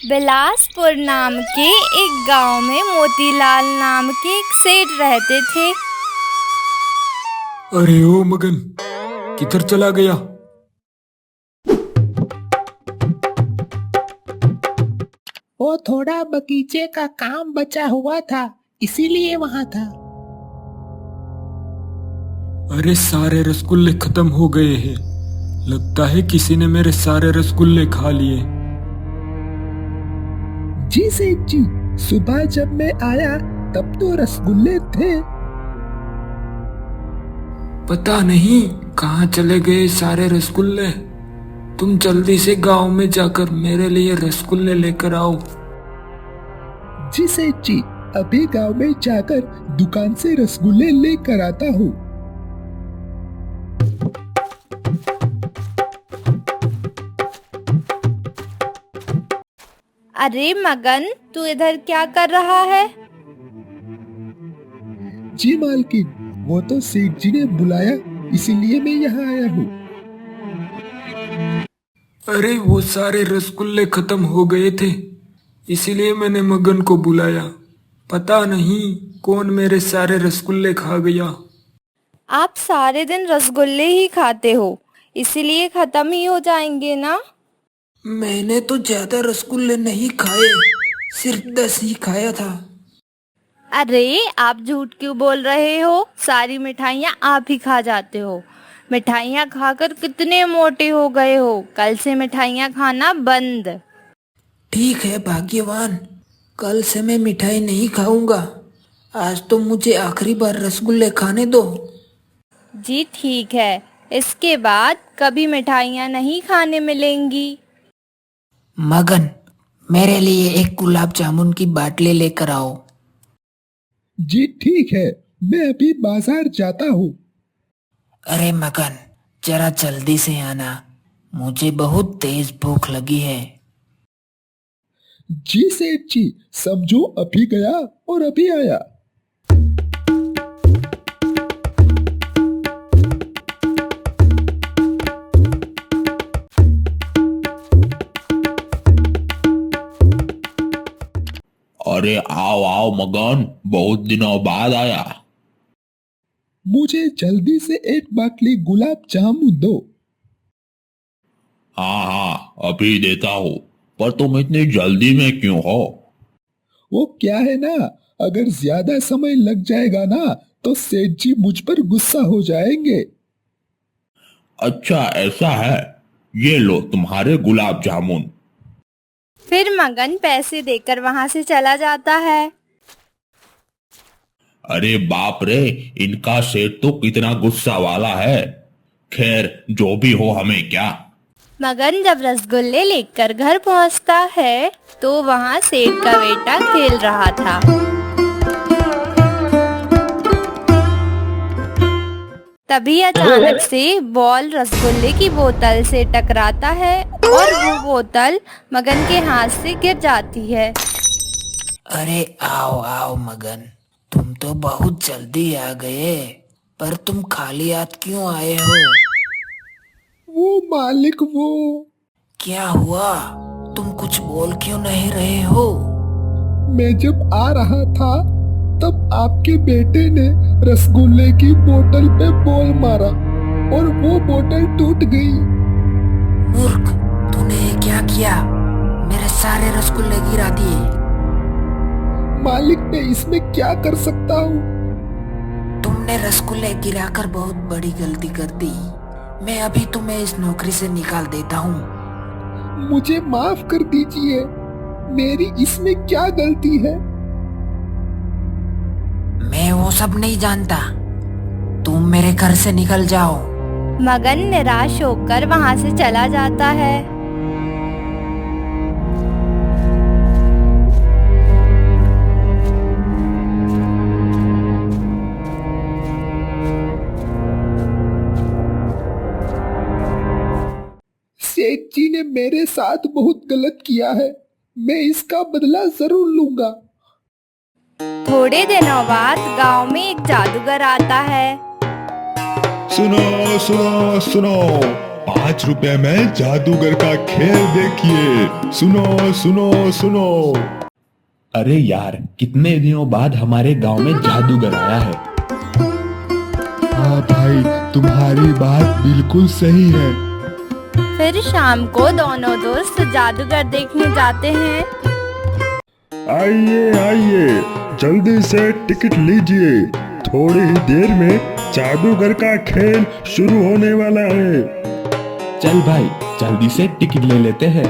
बिलासपुर नाम के एक गांव में मोतीलाल नाम के एक सेठ रहते थे। अरे ओ मगन, किधर चला गया? वो थोड़ा बगीचे का काम बचा हुआ था, इसीलिए वहां था। अरे सारे रसगुल्ले खत्म हो गए हैं। लगता है किसी ने मेरे सारे रसगुल्ले खा लिए। जी सेठ जी, सुबह जब मैं आया तब तो रसगुल्ले थे। पता नहीं कहाँ चले गए सारे रसगुल्ले। तुम जल्दी से गांव में जाकर मेरे लिए रसगुल्ले लेकर आओ। जी सेठ जी, अभी गांव में जाकर दुकान से रसगुल्ले लेकर आता हूँ। अरे मगन, तू इधर क्या कर रहा है? जी मालकिन, वो तो सेठ जी ने बुलाया, इसीलिए मैं यहाँ आया हूँ। अरे वो सारे रसगुल्ले खत्म हो गए थे, इसीलिए मैंने मगन को बुलाया। पता नहीं कौन मेरे सारे रसगुल्ले खा गया। आप सारे दिन रसगुल्ले ही खाते हो, इसीलिए खत्म ही हो जाएंगे ना। मैंने तो ज्यादा रसगुल्ले नहीं खाए, सिर्फ 10 ही खाया था। अरे आप झूठ क्यों बोल रहे हो? सारी मिठाइयाँ आप ही खा जाते हो। मिठाइयाँ खाकर कितने मोटे हो गए हो। कल से मिठाइयाँ खाना बंद। ठीक है भाग्यवान, कल से मैं मिठाई नहीं खाऊंगा। आज तो मुझे आखिरी बार रसगुल्ले खाने दो। जी ठीक है, इसके बाद कभी मिठाइयाँ नहीं खाने मिलेंगी। मगन, मेरे लिए एक गुलाब जामुन की बाटली लेकर आओ। जी ठीक है, मैं अभी बाजार जाता हूँ। अरे मगन, जरा जल्दी से आना, मुझे बहुत तेज भूख लगी है। जी सेठ जी, समझो अभी गया और अभी आया। अरे आओ आओ मगन, बहुत दिनों बाद आया। मुझे जल्दी से एक बाटली गुलाब जामुन दो। हाँ हाँ, अभी देता हूँ, पर तुम इतनी जल्दी में क्यों हो? वो क्या है ना, अगर ज्यादा समय लग जाएगा ना तो सेठ जी मुझ पर गुस्सा हो जाएंगे। अच्छा ऐसा है, ये लो तुम्हारे गुलाब जामुन। फिर मगन पैसे देकर वहां से चला जाता है। अरे बाप रे, इनका सेठ तो कितना गुस्सा वाला है। खैर जो भी हो, हमें क्या। मगन जब रसगुल्ले लेकर घर पहुंचता है तो वहां सेठ का बेटा खेल रहा था। तभी अचानक से बॉल रसगुल्ले की बोतल से टकराता है और वो बोतल मगन के हाथ से गिर जाती है। अरे आओ आओ मगन, तुम तो बहुत जल्दी आ गए, पर तुम खाली हाथ क्यों आए हो? वो मालिक वो क्या हुआ? तुम कुछ बोल क्यों नहीं रहे हो? मैं जब आ रहा था तब आपके बेटे ने रसगुल्ले की बोतल पे बॉल मारा और वो बोतल टूट गई। मूर्ख, तूने ये क्या किया? मेरे सारे रसगुल्ले गिरा दिए। मालिक, मैं इसमें क्या कर सकता हूँ? तुमने रसगुल्ले गिराकर बहुत बड़ी गलती कर दी। मैं अभी तुम्हें इस नौकरी से निकाल देता हूँ। मुझे माफ कर दीजिए, मेरी इसमें क्या गलती है? मैं वो सब नहीं जानता, तुम मेरे घर से निकल जाओ। मगन निराश होकर वहां से चला जाता है। सेठ जी ने मेरे साथ बहुत गलत किया है, मैं इसका बदला जरूर लूंगा। थोड़े दिनों बाद गांव में एक जादूगर आता है। सुनो सुनो सुनो, 5 रुपए में जादूगर का खेल देखिए। सुनो सुनो सुनो। अरे यार, कितने दिनों बाद हमारे गांव में जादूगर आया है। हाँ भाई, तुम्हारी बात बिल्कुल सही है। फिर शाम को दोनों दोस्त जादूगर देखने जाते हैं। आइए आइए, जल्दी से टिकट लीजिए। थोड़ी ही देर में जादूगर का खेल शुरू होने वाला है। चल भाई, जल्दी से टिकट ले लेते हैं।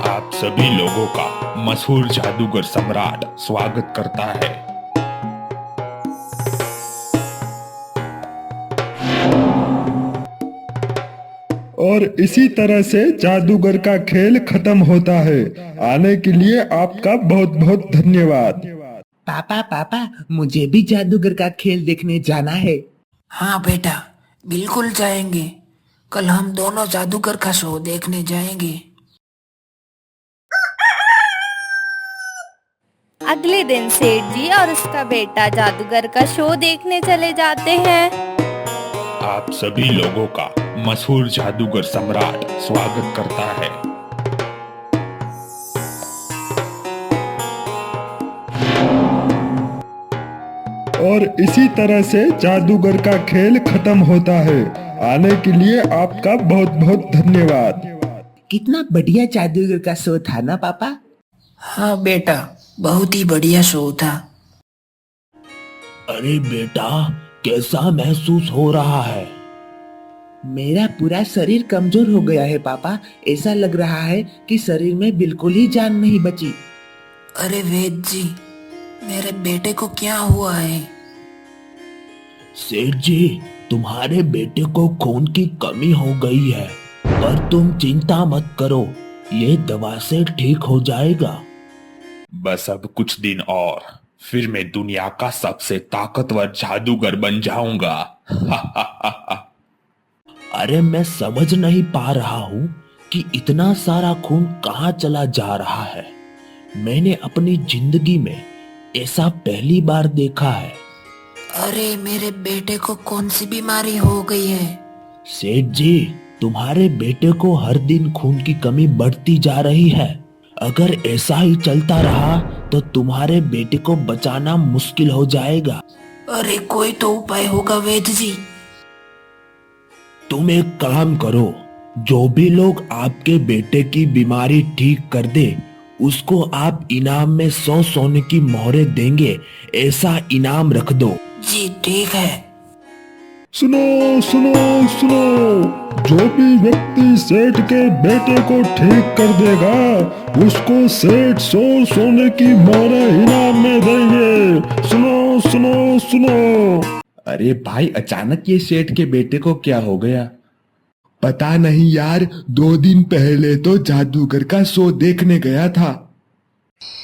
आप सभी लोगों का मशहूर जादूगर सम्राट स्वागत करता है। और इसी तरह से जादूगर का खेल खत्म होता है। आने के लिए आपका बहुत बहुत धन्यवाद। पापा पापा, मुझे भी जादूगर का खेल देखने जाना है। हाँ बेटा, बिल्कुल जाएंगे। कल हम दोनों जादूगर का शो देखने जाएंगे। अगले दिन सेठ जी और उसका बेटा जादूगर का शो देखने चले जाते हैं। आप सभी लोगों का मशहूर जादूगर सम्राट स्वागत करता है। और इसी तरह से जादूगर का खेल खत्म होता है। आने के लिए आपका बहुत बहुत धन्यवाद। कितना बढ़िया जादूगर का शो था ना पापा? हाँ बेटा, बहुत ही बढ़िया शो था। अरे बेटा, कैसा महसूस हो रहा है? मेरा पूरा शरीर कमजोर हो गया है पापा। ऐसा लग रहा है कि शरीर में बिल्कुल ही जान नहीं बची। अरे वेद जी, मेरे बेटे को क्या हुआ है? सेठ जी, तुम्हारे बेटे को खून की कमी हो गई है, पर तुम चिंता मत करो, ये दवा से ठीक हो जाएगा। बस अब कुछ दिन और, फिर मैं दुनिया का सबसे ताकतवर जादूगर बन जाऊंगा। अरे मैं समझ नहीं पा रहा हूँ कि इतना सारा खून कहाँ चला जा रहा है। मैंने अपनी जिंदगी में ऐसा पहली बार देखा है। अरे मेरे बेटे को कौन सी बीमारी हो गई है? सेठ जी, तुम्हारे बेटे को हर दिन खून की कमी बढ़ती जा रही है। अगर ऐसा ही चलता रहा तो तुम्हारे बेटे को बचाना मुश्किल हो जाएगा। अरे कोई तो उपाय होगा वेद जी। तुम एक काम करो, जो भी लोग आपके बेटे की बीमारी ठीक कर दे, उसको आप इनाम में 100 सोने की मोहरें देंगे, ऐसा इनाम रख दो। जी ठीक है। सुनो सुनो सुनो, जो भी व्यक्ति सेठ के बेटे को ठीक कर देगा, उसको सेठ 100 सोने की मोहरें इनाम में देंगे। सुनो सुनो सुनो। अरे भाई, अचानक ये सेठ के बेटे को क्या हो गया? पता नहीं यार, 2 दिन पहले तो जादूगर का शो देखने गया था।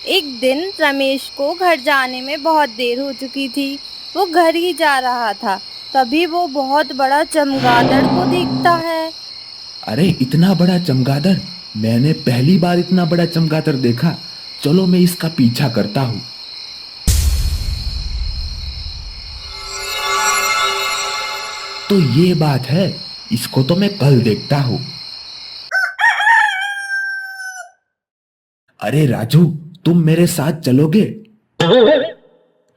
एक दिन रमेश को घर जाने में बहुत देर हो चुकी थी। वो घर ही जा रहा था, तभी वो बहुत बड़ा चमगादड़ को देखता है। अरे इतना बड़ा चमगादड़! मैंने पहली बार इतना बड़ा चमगादड़ देखा। चलो मैं इसका पीछा करता हूँ। तो ये बात है, इसको तो मैं कल देखता हूँ। अरे राजू, तुम मेरे साथ चलोगे?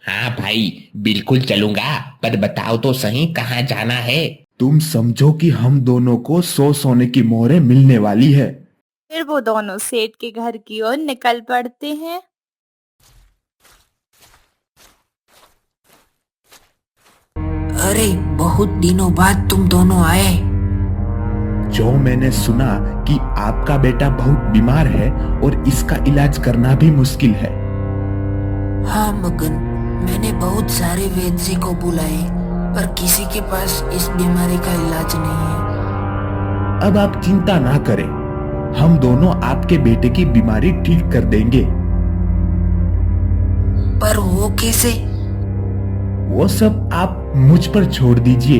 हाँ भाई, बिल्कुल चलूंगा, पर बताओ तो सही कहाँ जाना है? तुम समझो कि हम दोनों को 100 सोने की मोहरें मिलने वाली है। फिर वो दोनों सेठ के घर की ओर निकल पड़ते हैं। अरे बहुत दिनों बाद तुम दोनों आए। जो मैंने सुना कि आपका बेटा बहुत बीमार है और इसका इलाज करना भी मुश्किल है। हाँ मगन, मैंने बहुत सारे वैद्य जी को बुलाए, पर किसी के पास इस बीमारी का इलाज नहीं है। अब आप चिंता ना करें, हम दोनों आपके बेटे की बीमारी ठीक कर देंगे। पर वो कैसे? वो सब आप मुझ पर छोड़ दीजिए।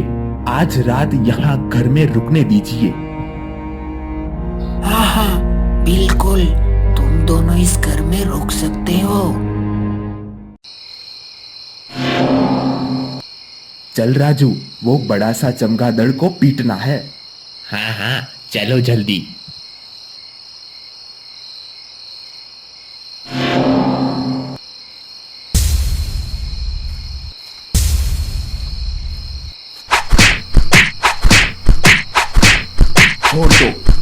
आज रात यहाँ घर में रुकने दीजिए। हाँ हाँ बिल्कुल, तुम दोनों इस घर में रुक सकते हो। चल राजू, वो बड़ा सा चमगादड़ को पीटना है। हाँ हाँ, चलो जल्दी।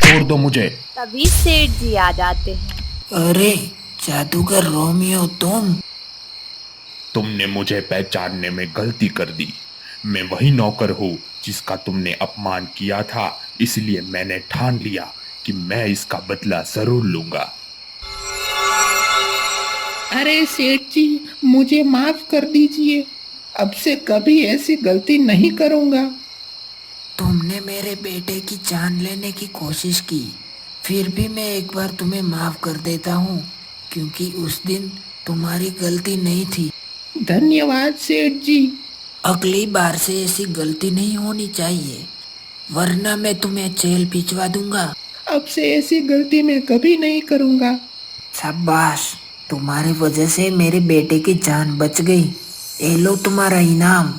छोड़ दो मुझे। तभी सेठ जी आ जाते हैं। अरे जादूगर रोमियो, तुमने मुझे पहचानने में गलती कर दी। मैं वही नौकर हूँ जिसका तुमने अपमान किया था, इसलिए मैंने ठान लिया कि मैं इसका बदला जरूर लूंगा। अरे सेठ जी, मुझे माफ कर दीजिए। अब से कभी ऐसी गलती नहीं करूंगा। तुमने मेरे बेटे की जान लेने की कोशिश की, फिर भी मैं एक बार तुम्हें माफ कर देता हूँ, क्योंकि उस दिन तुम्हारी गलती नहीं थी। धन्यवाद सेठ जी। अगली बार से ऐसी गलती नहीं होनी चाहिए, वरना मैं तुम्हें जेल भिजवा दूंगा। अब से ऐसी गलती मैं कभी नहीं करूंगा। शाबाश, तुम्हारी वजह से मेरे बेटे की जान बच गई। ये लो तुम्हारा इनाम।